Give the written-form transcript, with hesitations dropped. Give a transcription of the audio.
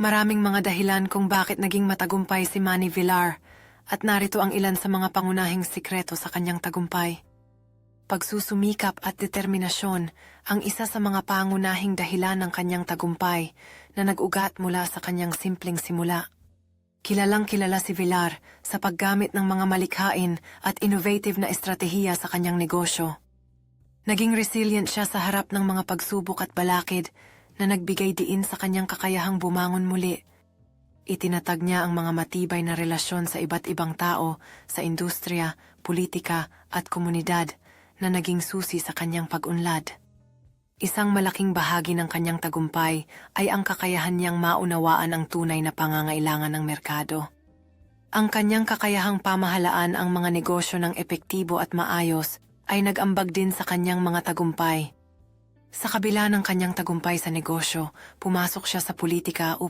Maraming mga dahilan kung bakit naging matagumpay si Manny Villar at narito ang ilan sa mga pangunahing sikreto sa kanyang tagumpay. Pagsusumikap at determinasyon ang isa sa mga pangunahing dahilan ng kanyang tagumpay na nag-ugat mula sa kanyang simpleng simula. Kilalang kilala si Villar sa paggamit ng mga malikhain at innovative na estratehiya sa kanyang negosyo. Naging resilient siya sa harap ng mga pagsubok at balakid na nagbigay diin sa kanyang kakayahang bumangon muli. Itinatag niya ang mga matibay na relasyon sa iba't ibang tao sa industriya, politika at komunidad na naging susi sa kanyang pag-unlad. Isang malaking bahagi ng kanyang tagumpay ay ang kakayahan niyang maunawaan ang tunay na pangangailangan ng merkado. Ang kanyang kakayahang pamahalaan ang mga negosyo ng epektibo at maayos ay nag-ambag din sa kanyang mga tagumpay. Sa kabila ng kanyang tagumpay sa negosyo, pumasok siya sa politika upang